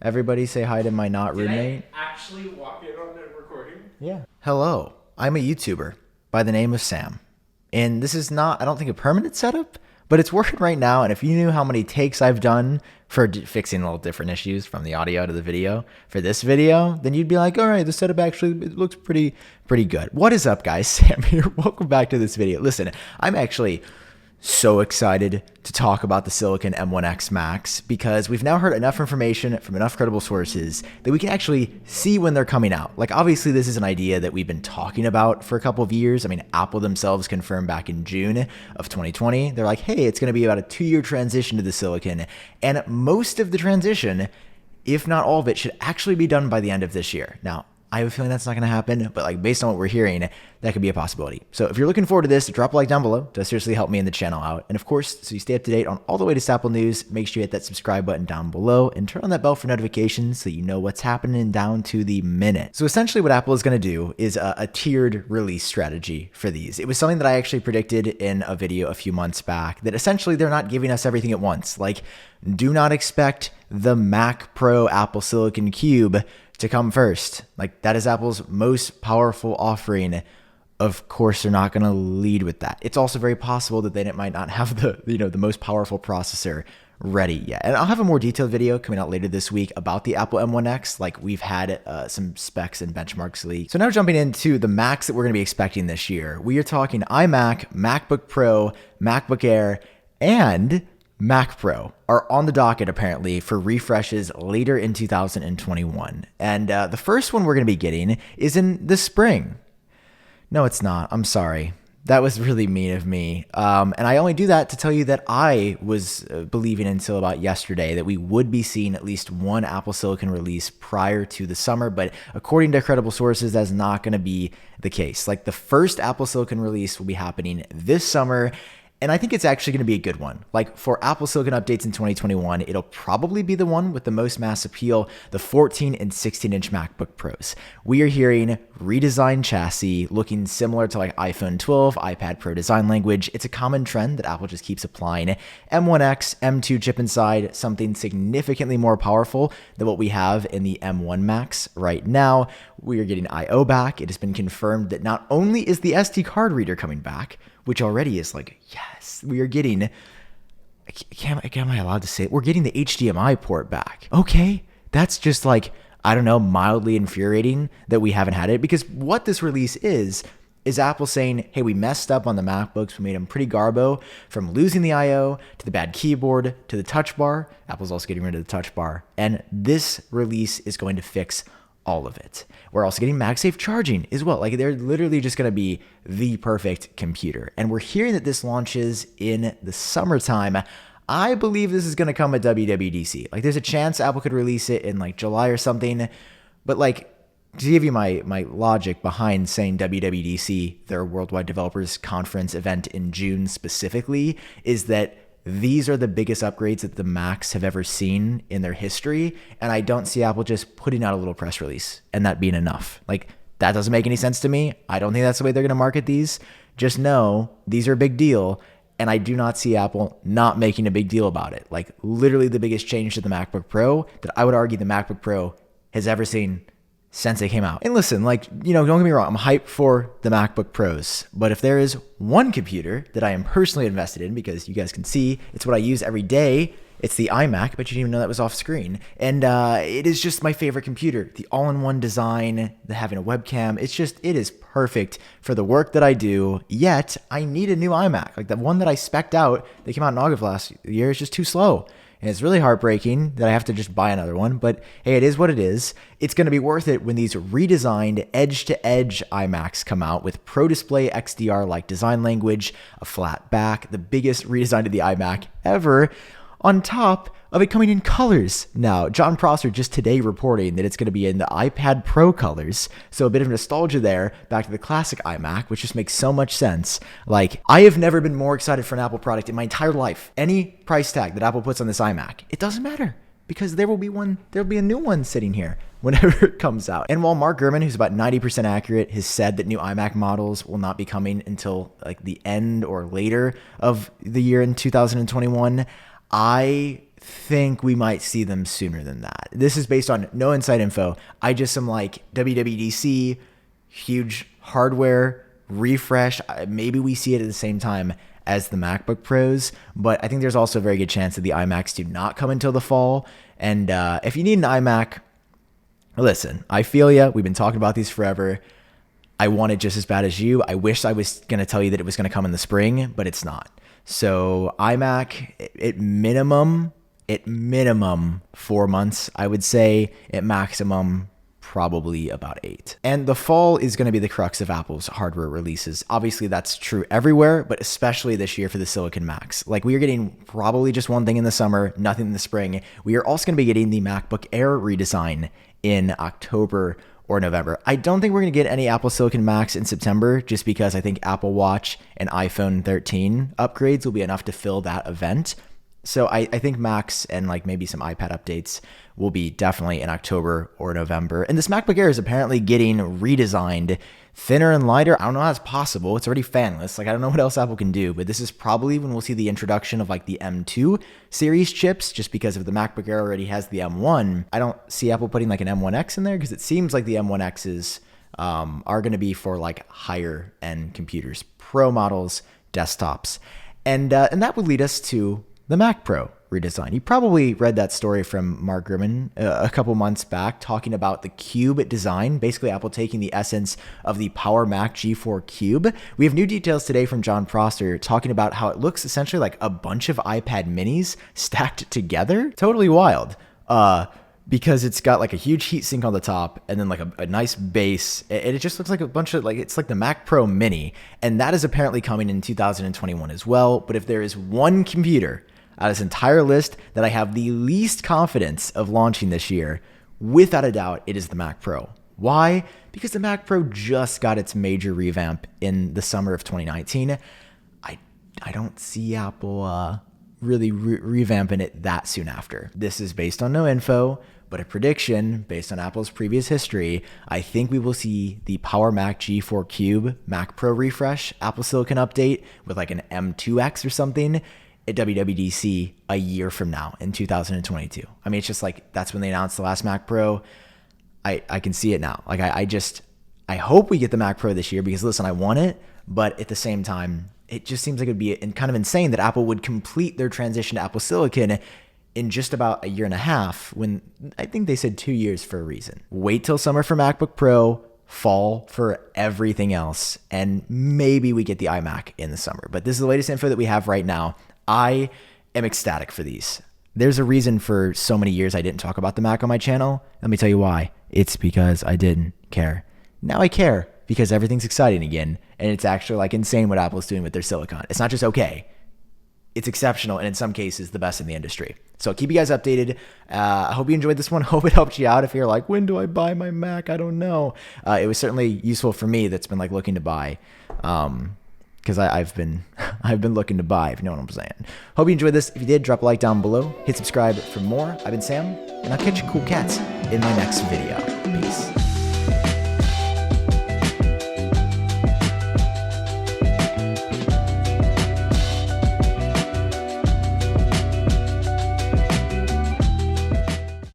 Everybody say hi to my not roommate. I actually walk in on the recording? Yeah. Hello. I'm a YouTuber by the name of Sam. And this is not, I don't think, a permanent setup, but it's working right now. And if you knew how many takes I've done for fixing little different issues from the audio to the video for this video, then you'd be like, all right, the setup actually it looks pretty good. What is up, guys? Sam here. Welcome back to this video. Listen, I'm actually so excited to talk about the Silicon M1X Macs because we've now heard enough information from enough credible sources that we can actually see when they're coming out. Like, obviously, this is an idea that we've been talking about for a couple of years. I mean, Apple themselves confirmed back in June of 2020. They're like, hey, it's going to be about a 2-year transition to the Silicon. And most of the transition, if not all of it, should actually be done by the end of this year. Now, I have a feeling that's not going to happen, but like based on what we're hearing, that could be a possibility. So if you're looking forward to this, drop a like down below. It does seriously help me and the channel out. And of course, so you stay up to date on all the latest Apple news, make sure you hit that subscribe button down below and turn on that bell for notifications so you know what's happening down to the minute. So essentially what Apple is going to do is a tiered release strategy for these. It was something that I actually predicted in a video a few months back, that essentially they're not giving us everything at once. Like, do not expect the Mac Pro Apple Silicon Cube to come first. Like, that is Apple's most powerful offering. Of course, they're not going to lead with that. It's also very possible that they might not have the most powerful processor ready yet. And I'll have a more detailed video coming out later this week about the Apple M1X. Like, we've had some specs and benchmarks leaked. So now jumping into the Macs that we're going to be expecting this year, we are talking iMac, MacBook Pro, MacBook Air, and Mac Pro are on the docket apparently for refreshes later in 2021. And the first one we're going to be getting is in the spring. No, it's not. I'm sorry. That was really mean of me. And I only do that to tell you that I was believing until about yesterday that we would be seeing at least one Apple Silicon release prior to the summer. But according to credible sources, that's not going to be the case. Like, the first Apple Silicon release will be happening this summer. And I think it's actually going to be a good one. Like, for Apple Silicon updates in 2021, it'll probably be the one with the most mass appeal, the 14 and 16-inch MacBook Pros. We are hearing redesigned chassis looking similar to like iPhone 12, iPad Pro design language. It's a common trend that Apple just keeps applying. M1X, M2 chip inside, something significantly more powerful than what we have in the M1 Macs right now. We are getting I/O back. It has been confirmed that not only is the SD card reader coming back, which already is like, yes, we are getting, am I allowed to say it? We're getting the HDMI port back. Okay, that's just like, I don't know, mildly infuriating that we haven't had it, because what this release is Apple saying, hey, we messed up on the MacBooks. We made them pretty garbo, from losing the I/O to the bad keyboard to the touch bar. Apple's also getting rid of the touch bar. And this release is going to fix all of it. We're also getting MagSafe charging as well. Like, they're literally just going to be the perfect computer. And we're hearing that this launches in the summertime. I believe this is going to come at WWDC. Like, there's a chance Apple could release it in like July or something. But like, to give you my logic behind saying WWDC, their Worldwide Developers Conference event in June specifically, is that these are the biggest upgrades that the Macs have ever seen in their history, and I don't see Apple just putting out a little press release and that being enough. Like, that doesn't make any sense to me. I don't think that's the way they're going to market these. Just know these are a big deal, and I do not see Apple not making a big deal about it. Like, literally the biggest change to the MacBook Pro that I would argue the MacBook Pro has ever seen since they came out. And listen, like, you know, don't get me wrong, I'm hyped for the MacBook Pros, but if there is one computer that I am personally invested in, because you guys can see it's what I use every day, it's the iMac, but you didn't even know that was off screen. And it is just my favorite computer. The all-in-one design, the having a webcam, it is perfect for the work that I do, yet I need a new iMac. Like, the one that I spec'd out, that came out in August last year, is just too slow. And it's really heartbreaking that I have to just buy another one, but hey, it is what it is. It's going to be worth it when these redesigned edge-to-edge iMacs come out with Pro Display XDR-like design language, a flat back, the biggest redesign of the iMac ever, on top of it coming in colors. Now, John Prosser just today reporting that it's going to be in the iPad Pro colors. So a bit of nostalgia there, back to the classic iMac, which just makes so much sense. Like, I have never been more excited for an Apple product in my entire life. Any price tag that Apple puts on this iMac, it doesn't matter, because there'll be a new one sitting here whenever it comes out. And while Mark Gurman, who's about 90% accurate, has said that new iMac models will not be coming until like the end or later of the year in 2021, I think we might see them sooner than that. This is based on no inside info. I just am like WWDC, huge hardware refresh. Maybe we see it at the same time as the MacBook Pros, but I think there's also a very good chance that the iMacs do not come until the fall. And if you need an iMac, listen, I feel ya. We've been talking about these forever. I want it just as bad as you. I wish I was going to tell you that it was going to come in the spring, but it's not. So iMac, at minimum 4 months, I would say. At maximum, probably about 8. And the fall is going to be the crux of Apple's hardware releases. Obviously, that's true everywhere, but especially this year for the Silicon Macs. Like, we are getting probably just one thing in the summer, nothing in the spring. We are also going to be getting the MacBook Air redesign in October or November. I don't think we're going to get any Apple Silicon Macs in September, just because I think Apple Watch and iPhone 13 upgrades will be enough to fill that event. So I think Macs and like maybe some iPad updates will be definitely in October or November. And this MacBook Air is apparently getting redesigned, thinner and lighter. I don't know how that's possible. It's already fanless. Like, I don't know what else Apple can do, but this is probably when we'll see the introduction of like the M2 series chips, just because if the MacBook Air already has the M1. I don't see Apple putting like an M1X in there, because it seems like the M1Xs are going to be for like higher end computers, pro models, desktops. And that would lead us to the Mac Pro redesign. You probably read that story from Mark Gurman a couple months back, talking about the Cube design, basically Apple taking the essence of the Power Mac G4 Cube. We have new details today from John Prosser talking about how it looks essentially like a bunch of iPad minis stacked together. Totally wild. Because it's got like a huge heatsink on the top and then like a nice base. And it just looks like a bunch of it's like the Mac Pro Mini. And that is apparently coming in 2021 as well. But if there is one computer out of this entire list that I have the least confidence of launching this year, without a doubt, it is the Mac Pro. Why? Because the Mac Pro just got its major revamp in the summer of 2019. I don't see Apple really revamping it that soon after. This is based on no info, but a prediction based on Apple's previous history. I think we will see the Power Mac G4 Cube Mac Pro refresh, Apple Silicon update with like an M2X or something at WWDC a year from now in 2022. I mean, it's just like, that's when they announced the last Mac Pro. I can see it now. Like, I hope we get the Mac Pro this year, because listen, I want it, but at the same time, it just seems like it'd be kind of insane that Apple would complete their transition to Apple Silicon in just about a year and a half, when I think they said 2 years for a reason. Wait till summer for MacBook Pro, fall for everything else, and maybe we get the iMac in the summer. But this is the latest info that we have right now. I am ecstatic for these. There's a reason for so many years I didn't talk about the Mac on my channel. Let me tell you why. It's because I didn't care. Now I care, because everything's exciting again, and it's actually like insane what Apple's doing with their silicon. It's not just okay. It's exceptional, and in some cases, the best in the industry. So I'll keep you guys updated. I hope you enjoyed this one. Hope it helped you out. If you're like, when do I buy my Mac? I don't know. It was certainly useful for me that's been like looking to buy. Because I've been looking to buy, if you know what I'm saying. Hope you enjoyed this. If you did, drop a like down below. Hit subscribe for more. I've been Sam, and I'll catch you cool cats in my next video. Peace.